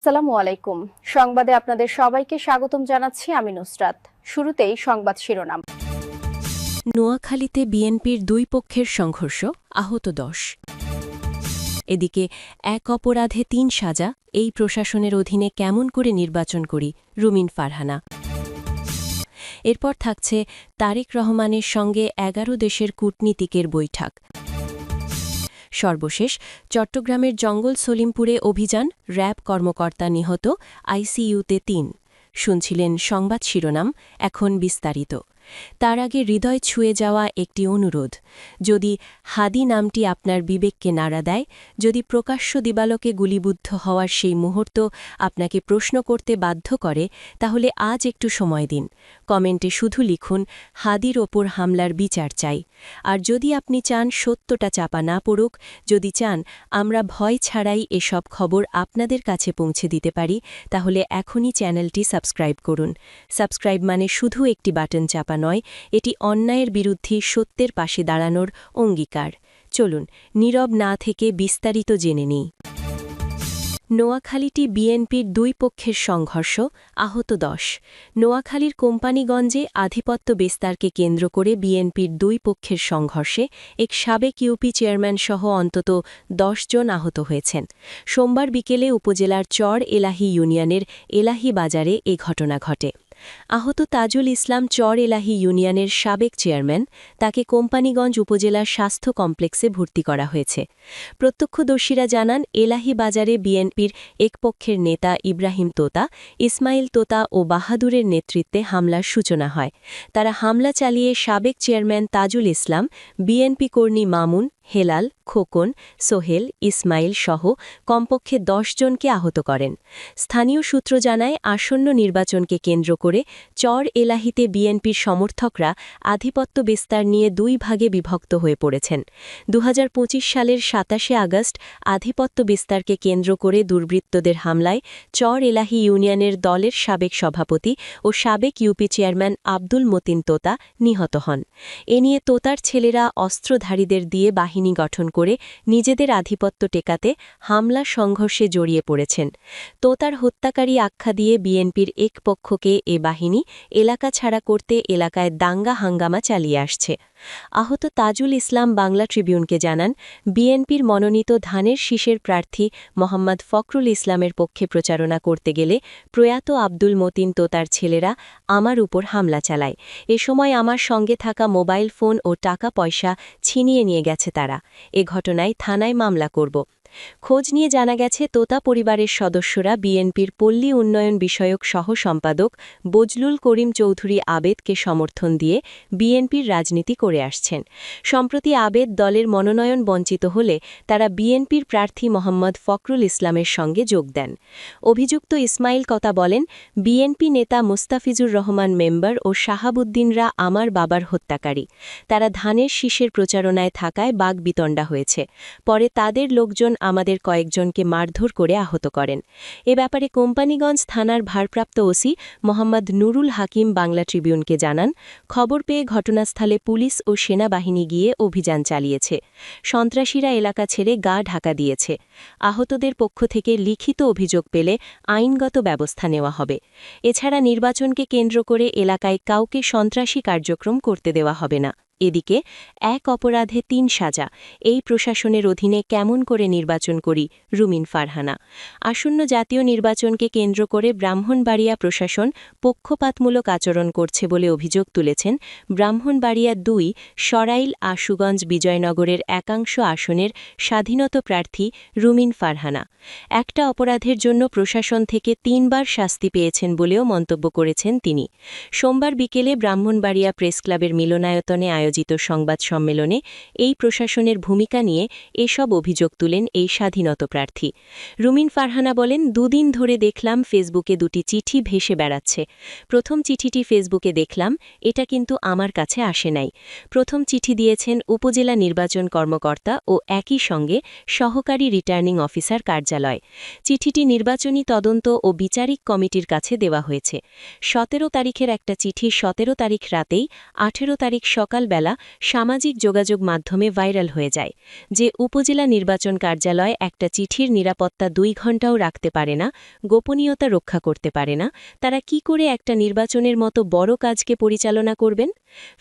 আসসালামু আলাইকুম। সংবাদে আপনাদের সবাইকে স্বাগতম জানাচ্ছি আমি নুসরাত। শুরুতেই সংবাদ শিরোনাম। নোয়াখালীতে বিএনপির দুই পক্ষের সংঘর্ষ, আহত ১০। এদিকে এক অপরাধে ৩ সাজা, এই প্রশাসনের অধীনে কেমন করে নির্বাচন করি, রুমিন ফারহানা। এরপর থাকছে তারেক রহমানের সঙ্গে ১১ দেশের কূটনীতিকের বৈঠক। সর্বশেষ চট্টগ্রামের জঙ্গল সলিমপুরে অভিযান, র্যাব কর্মকর্তা নিহত, আইসিইউতে ৩। শুনছিলেন সংবাদ শিরোনাম, এখন বিস্তারিত। তার আগে হৃদয় ছুঁয়ে যাওয়া একটি অনুরোধ। যদি হাদি নামটি আপনার বিবেককে নাড়া দেয়, যদি প্রকাশ্য দিবালোকে গুলিবিদ্ধ হওয়ার সেই মুহূর্ত আপনাকে প্রশ্ন করতে বাধ্য করে, তাহলে আজ একটু সময় দিন। কমেন্টে শুধু লিখুন, হাদির ওপর হামলার বিচার চাই। আর যদি আপনি চান সত্যটা চাপা না পড়ুক, যদি চান আমরা ভয় ছাড়াই এসব খবর আপনাদের কাছে পৌঁছে দিতে পারি, তাহলে এখনই চ্যানেলটি সাবস্ক্রাইব করুন। সাবস্ক্রাইব মানে শুধু একটি বাটন চাপা নয়, এটি অন্যায়ের বিরুদ্ধে সত্যের পাশে দাঁড়ানোর অঙ্গীকার। চলুন নীরব না থেকে বিস্তারিত জেনে নিই। নোয়াখালীটি বিএনপির দুই পক্ষের সংঘর্ষ, আহত ১০। নোয়াখালীর কোম্পানিগঞ্জে আধিপত্য বিস্তারকে কেন্দ্র করে বিএনপির দুই পক্ষের সংঘর্ষে এক সাবেক ইউপি চেয়ারম্যানসহ অন্তত ১০ জন আহত হয়েছেন। সোমবার বিকেলে উপজেলার চর এলাহি ইউনিয়নের এলাহি বাজারে এ ঘটনা ঘটে। আহত তাজুল ইসলাম চর এলাহি ইউনিয়নের সাবেক চেয়ারম্যান, তাকে কোম্পানিগঞ্জ উপজেলার স্বাস্থ্য কমপ্লেক্সে ভর্তি করা হয়েছে। প্রত্যক্ষদর্শীরা জানান, এলাহি বাজারে বিএনপির এক পক্ষের নেতা ইব্রাহিম তোতা, ইসমাইল তোতা ও বাহাদুরের নেতৃত্বে হামলার সূচনা হয়। তারা হামলা চালিয়ে সাবেক চেয়ারম্যান তাজুল ইসলাম, বিএনপি কর্মী মামুন, হেলাল, খোকন, সোহেল, ইসমাইল সহ কমপক্ষে ১০ জনকে আহত করেন। স্থানীয় সূত্র জানায়, আসন্ন নির্বাচনকে কেন্দ্র করে চর এলাহিতে বিএনপির সমর্থকরা আধিপত্য বিস্তার নিয়ে দুই ভাগে বিভক্ত হয়ে পড়েছেন। ২০২৫ সালের ২৭শে আগস্ট আধিপত্য বিস্তারকে কেন্দ্র করে দুর্বৃত্তদের হামলায় চর এলাহি ইউনিয়নের দলের সাবেক সভাপতি ও সাবেক ইউপি চেয়ারম্যান আব্দুল মতিন তোতা নিহত হন। এ নিয়ে তোতার ছেলেরা অস্ত্রধারীদের দিয়ে বাহিনী গঠন করে নিজেদের আধিপত্য টেকাতে হামলা সংঘর্ষে জড়িয়ে পড়েছেন। তোতার হত্যাকারী আখ্যা দিয়ে বিএনপির এক পক্ষকে এ বাহিনী এলাকা ছাড়া করতে এলাকায় দাঙ্গা হাঙ্গামা চালিয়ে আসছে। আহত তাজুল ইসলাম বাংলা ট্রিবিউনকে জানান, বিএনপির মনোনীত ধানের শীষের প্রার্থী মোহাম্মদ ফখরুল ইসলামের পক্ষে প্রচারণা করতে গেলে প্রয়াত আব্দুল মতিন তোতার ছেলেরা আমার উপর হামলা চালায়। এ সময় আমার সঙ্গে থাকা মোবাইল ফোন ও টাকা পয়সা ছিনিয়ে নিয়ে গেছে তারা। এ ঘটনায় থানায় মামলা করব। খোঁজ নিয়ে জানা গেছে, তোতা পরিবারের সদস্যরা বিএনপির পল্লী উন্নয়ন বিষয়ক সহ সম্পাদক বজলুল করিম চৌধুরী আবেদকে সমর্থন দিয়ে বিএনপির রাজনীতি করে আসছেন। সম্প্রতি আবেদ দলের মনোনয়ন বঞ্চিত হলে তারা বিএনপির প্রার্থী মোহাম্মদ ফখরুল ইসলামের সঙ্গে যোগ দেন। অভিযুক্ত ইসমাইল কথা বলেন, বিএনপি নেতা মুস্তাফিজুর রহমান মেম্বার ও শাহাবুদ্দিনরা আমার বাবার হত্যাকারী। তারা ধানের শীষের প্রচারণায় থাকায় বাগবিতণ্ডা হয়েছে। পরে তাদের লোকজন আমাদের কয়েকজনকে মারধর করে আহত করেন। এ ব্যাপারে কোম্পানিগঞ্জ থানার ভারপ্রাপ্ত ওসি মোহাম্মদ নুরুল হাকিম বাংলা ট্রিবিউনকে জানান, খবর পেয়ে ঘটনাস্থলে পুলিশ ও সেনাবাহিনী গিয়ে অভিযান চালিয়েছে। সন্ত্রাসীরা এলাকা ছেড়ে গা ঢাকা দিয়েছে। আহতদের পক্ষ থেকে লিখিত অভিযোগ পেলে আইনগত ব্যবস্থা নেওয়া হবে। এছাড়া নির্বাচনকে কেন্দ্র করে এলাকায় কাউকে সন্ত্রাসী কার্যক্রম করতে দেওয়া হবে না। এদিকে এক অপরাধে ৩ সাজা, এই প্রশাসনের অধীনে কেমন করে নির্বাচন করি, রুমিন ফারহানা। আসন্ন জাতীয় নির্বাচনকে কেন্দ্র করে ব্রাহ্মণবাড়িয়া প্রশাসন পক্ষপাতমূলক আচরণ করছে বলে অভিযোগ তুলেছেন ব্রাহ্মণবাড়িয়া ২ সরাইল আশুগঞ্জ বিজয়নগরের একাংশ আসনের স্বাধীনত প্রার্থী রুমিন ফারহানা। একটা অপরাধের জন্য প্রশাসন থেকে ৩ বার শাস্তি পেয়েছেন বলেও মন্তব্য করেছেন তিনি। সোমবার বিকেলে ব্রাহ্মণবাড়িয়া প্রেসক্লাবের মিলনায়তনে আয়োজিত সংবাদ সম্মেলনে এই প্রশাসনের ভূমিকা নিয়ে এসব অভিযোগ তুলেন এই স্বাধীনত প্রার্থী। রুমিন ফারহানা বলেন, দুদিন ধরে দেখলাম ফেসবুকে দুটি চিঠি ভেসে বেড়াচ্ছে। প্রথম চিঠিটি ফেসবুকে দেখলাম, এটা কিন্তু আমার কাছে আসে নাই। প্রথম চিঠি দিয়েছেন উপজেলা নির্বাচন কর্মকর্তা ও একই সঙ্গে সহকারী রিটার্নিং অফিসার কার্যালয়। চিঠিটি নির্বাচনী তদন্ত ও বিচারিক কমিটির কাছে দেওয়া হয়েছে। ১৭ তারিখের একটা চিঠি ১৭ তারিখ রাতেই ১৮ তারিখ সকালবেলা ফেলা সামাজিক যোগাযোগ মাধ্যমে ভাইরাল হয়ে যায়। যে উপজেলা নির্বাচন কার্যালয় একটা চিঠির নিরাপত্তা 2 ঘণ্টাও রাখতে পারে না, গোপনীয়তা রক্ষা করতে পারে না, তারা কি করে একটা নির্বাচনের মতো বড় কাজকে পরিচালনা করবেন?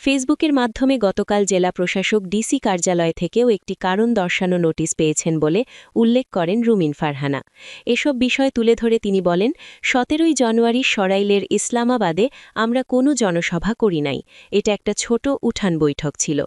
ফেসবুকের মাধ্যমে গতকাল জেলা প্রশাসক ডিসি কার্যালয় থেকেও একটি কারণ দর্শানো নোটিশ পেয়েছেন বলে উল্লেখ করেন রুমিন ফারহানা। এসব বিষয় তুলে ধরে তিনি বলেন, 17ই জানুয়ারি সরাইলের ইসলামাবাদে আমরা কোনো জনসভা করি নাই। এটা একটা ছোট উঠান বৈঠক ছিল।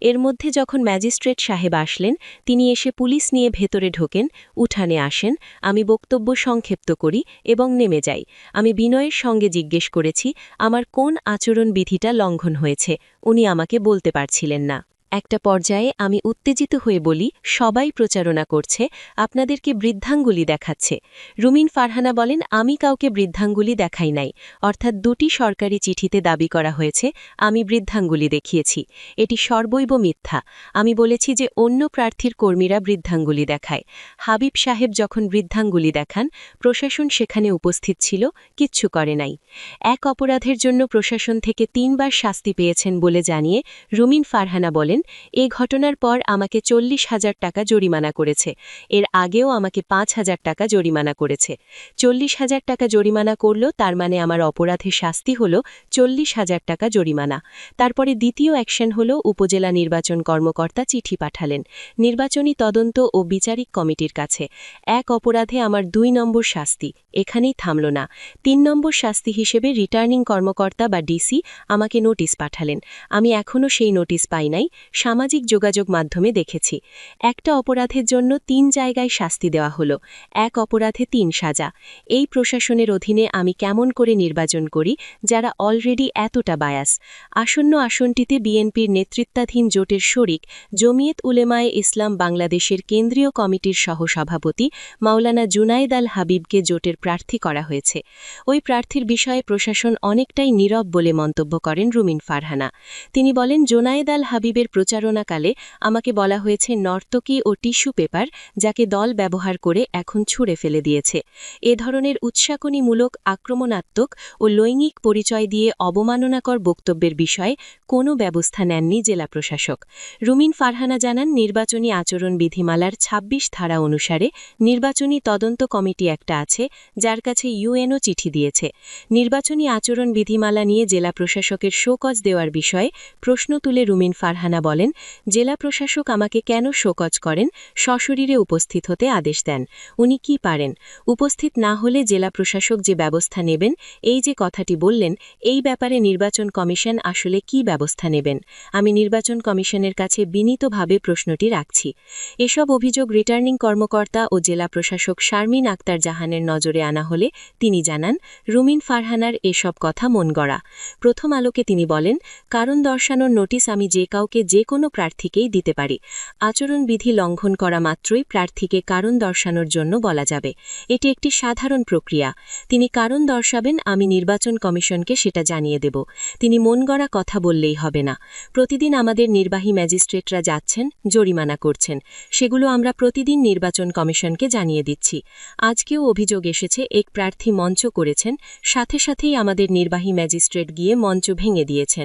এর মধ্যে যখন ম্যাজিস্ট্রেট সাহেব আসলেন, তিনি এসে পুলিশ নিয়ে ভেতরে ঢোকেন, উঠানে আসেন, আমি বক্তব্য সংক্ষিপ্ত করি এবং নেমে যাই। আমি বিনয়ের সঙ্গে জিজ্ঞেস করেছি আমার কোন আচরণবিধিটা লঙ্ঘন হয়েছে, উনি আমাকে বলতে পারছিলেন না। একটা পর্যায়ে আমি উত্তেজিত হয়ে বলি, সবাই প্রচারণা করছে, আপনাদেরকে বৃদ্ধাঙ্গুলি দেখাচ্ছে। রুমিন ফারহানা বলেন, আমি কাউকে বৃদ্ধাঙ্গুলি দেখাই নাই, অর্থাৎ 2টি সরকারি চিঠিতে দাবি করা হয়েছে আমি বৃদ্ধাঙ্গুলি দেখিয়েছি। এটি সর্বৈব মিথ্যা। আমি বলেছি যে অন্য প্রার্থীর কর্মীরা বৃদ্ধাঙ্গুলি দেখায়। হাবিব সাহেব যখন বৃদ্ধাঙ্গুলি দেখান, প্রশাসন সেখানে উপস্থিত ছিল, কিচ্ছু করে নাই। এক অপরাধের জন্য প্রশাসন থেকে 3 বার শাস্তি পেয়েছেন বলে জানিয়ে রুমিন ফারহানা বলেন, এ ঘটনার পর আমাকে 40,000 টাকা জরিমানা করেছে। এর আগেও আমাকে 5,000 টাকা জরিমানা করেছে। 40,000 টাকা জরিমানা করল, তার মানে আমার অপরাধের শাস্তি হল 40,000 টাকা জরিমানা। তারপরে দ্বিতীয় অ্যাকশন হল উপজেলা নির্বাচন কর্মকর্তা চিঠি পাঠালেন নির্বাচনী তদন্ত ও বিচারিক কমিটির কাছে। এক অপরাধে আমার 2 নম্বর শাস্তি, এখানেই থামল না। 3 নম্বর শাস্তি হিসেবে রিটার্নিং কর্মকর্তা বা ডিসি আমাকে নোটিশ পাঠালেন। আমি এখনও সেই নোটিশ পাই নাই, সামাজিক যোগাযোগ মাধ্যমে দেখেছি। একটা অপরাধের জন্য 3 জায়গায় শাস্তি দেওয়া হলো, এক অপরাধে 3 সাজা। এই প্রশাসনের অধীনে আমি কেমন করে নির্বাচন করি, যারা অলরেডি এতটা বায়াস? আসন্ন আসনটিতে বিএনপির নেতৃত্বাধীন জোটের শরিক জমিয়ত উলেমায়ে ইসলাম বাংলাদেশের কেন্দ্রীয় কমিটির সহসভাপতি মাওলানা জুনায়েদ আল হাবিবকে জোটের প্রার্থী করা হয়েছে। ওই প্রার্থীর বিষয়ে প্রশাসন অনেকটাই নীরব বলে মন্তব্য করেন রুমিন ফারহানা। তিনি বলেন, জুনায়েদ আল হাবিবের প্রচারণাকালে আমাকে বলা হয়েছে নর্তকী ও টিস্যু পেপার, যাকে দল ব্যবহার করে এখন ছুঁড়ে ফেলে দিয়েছে। এ ধরনের উৎসাকনীমূলক, আক্রমণাত্মক ও লৈঙ্গিক পরিচয় দিয়ে অবমাননাকর বক্তব্যের বিষয়ে কোনো ব্যবস্থা নেননি জেলা প্রশাসক। রুমিন ফারহানা জানান, নির্বাচনী আচরণ বিধিমালার 26 ধারা অনুসারে নির্বাচনী তদন্ত কমিটি একটা আছে, যার কাছে ইউএনও চিঠি দিয়েছে। নির্বাচনী আচরণ বিধিমালা নিয়ে জেলা প্রশাসকের শোকজ দেওয়ার বিষয়ে প্রশ্ন তুলে রুমিন ফারহানা বলেন, জেলা প্রশাসক আমাকে কেন শোকজ করেন? সশরীরে উপস্থিত হতে আদেশ দেন। উনি কি পারেন? উপস্থিত না হলে জেলা প্রশাসক যে ব্যবস্থা নেবেন, এই যে কথাটি বললেন, এই ব্যাপারে নির্বাচন কমিশন আসলে কি ব্যবস্থা নেবেন? আমি নির্বাচন কমিশনের কাছে বিনীতভাবে প্রশ্নটি রাখছি। এসব অভিযোগ রিটার্নিং কর্মকর্তা ও জেলা প্রশাসক শারমিন আক্তার জাহানের নজরে আনা হলে তিনি জানান, রুমিন ফারহানার এসব কথা মন গড়া। প্রথম আলোকে তিনি বলেন, কারণ দর্শানোর নোটিশ আমি যে কাউকে যে কোনো প্রার্থীকেই দিতে পারি। আচরণবিধি লঙ্ঘন করা মাত্রই প্রার্থীকে কারণ দর্শানোর জন্য বলা যাবে। এটি একটি সাধারণ প্রক্রিয়া। তিনি কারণ দর্শাবেন, আমি নির্বাচন কমিশনকে সেটা জানিয়ে দেব। তিনি মন গড়া কথা বললেই হবে না। প্রতিদিন আমাদের নির্বাহী ম্যাজিস্ট্রেটরা যাচ্ছেন, জরিমানা করছেন। সেগুলো আমরা প্রতিদিন নির্বাচন কমিশনকে জানিয়ে দিচ্ছি। আজকেও অভিযোগ এসেছে এক প্রার্থী মঞ্চ করেছেন, সাথে সাথেই আমাদের নির্বাহী ম্যাজিস্ট্রেট গিয়ে মঞ্চ ভেঙে দিয়েছেন।